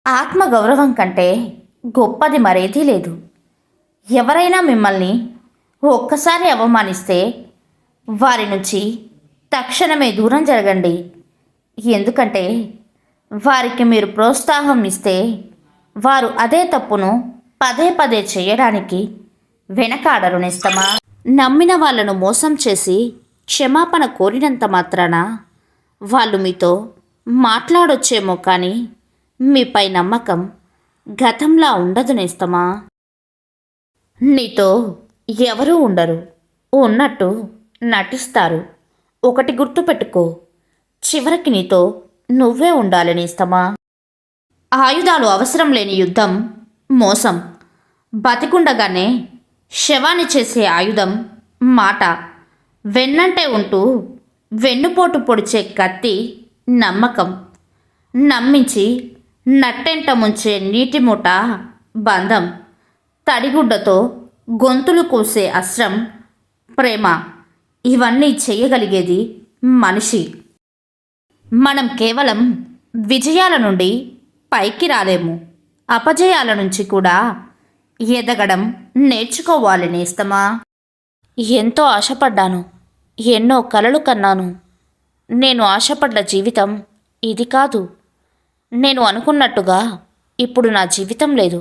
ఆత్మగౌరవం కంటే గొప్పది మరేదీ లేదు. ఎవరైనా మిమ్మల్ని ఒక్కసారి అవమానిస్తే వారి నుంచి తక్షణమే దూరం జరగండి. ఎందుకంటే వారికి మీరు ప్రోత్సాహం ఇస్తే వారు అదే తప్పును పదే పదే చేయడానికి వెనకాడరు నేస్తమా. నమ్మిన వాళ్ళను మోసం చేసి క్షమాపణ కోరినంత మాత్రాన వాళ్ళు మీతో మాట్లాడొచ్చేమో కానీ మీపై నమ్మకం గతంలా ఉండదు నేస్తమా. నీతో ఎవరూ ఉండరు, ఉన్నట్టు నటిస్తారు. ఒకటి గుర్తుపెట్టుకో, చివరికి నీతో నువ్వే ఉండాలి నేస్తమా. ఆయుధాలు అవసరం లేని యుద్ధం మోసం. బతికుండగానే శవాన్ని చేసే ఆయుధం మాట. వెన్నంటే ఉంటూ వెన్నుపోటు పొడిచే కత్తి నమ్మకం. నమ్మించి నట్టెంట ముంచే నీటి మూట బంధం. తడిగుడ్డతో గొంతులు కోసే అస్త్రం ప్రేమ. ఇవన్నీ చేయగలిగేది మనిషి. మనం కేవలం విజయాల నుండి పైకి రాలేము, అపజయాల నుంచి కూడా ఎదగడం నేర్చుకోవాలి నేస్తమా. ఎంతో ఆశపడ్డాను, ఎన్నో కలలు కన్నాను. నేను ఆశపడ్డ జీవితం ఇది కాదు. నేను అనుకున్నట్టుగా ఇప్పుడు నా జీవితం లేదు.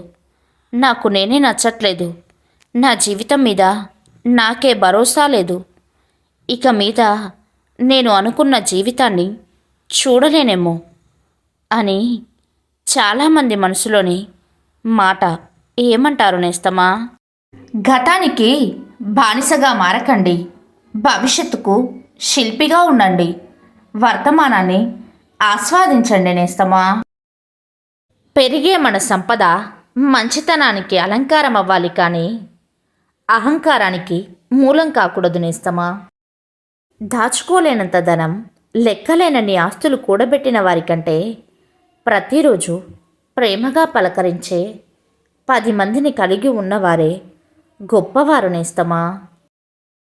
నాకు నేనే నచ్చట్లేదు. నా జీవితం మీద నాకే భరోసా లేదు. ఇక మీద నేను అనుకున్న జీవితాన్ని చూడలేనేమో అని చాలామంది మనసులోని మాట. ఏమంటారు నేస్తమా. గతానికి బానిసగా మారకండి, భవిష్యత్తుకు శిల్పిగా ఉండండి. వర్తమానాన్ని ఆస్వాదించండి నేస్తమా. పెరిగే మన సంపద మంచితనానికి అలంకారం అవ్వాలి కానీ అహంకారానికి మూలం కాకూడదు నేస్తమా. దాచుకోలేనంత ధనం, లెక్కలేనన్ని ఆస్తులు కూడబెట్టిన వారికంటే ప్రతిరోజు ప్రేమగా పలకరించే 10 మందిని కలిగి ఉన్నవారే గొప్పవారు నేస్తమా.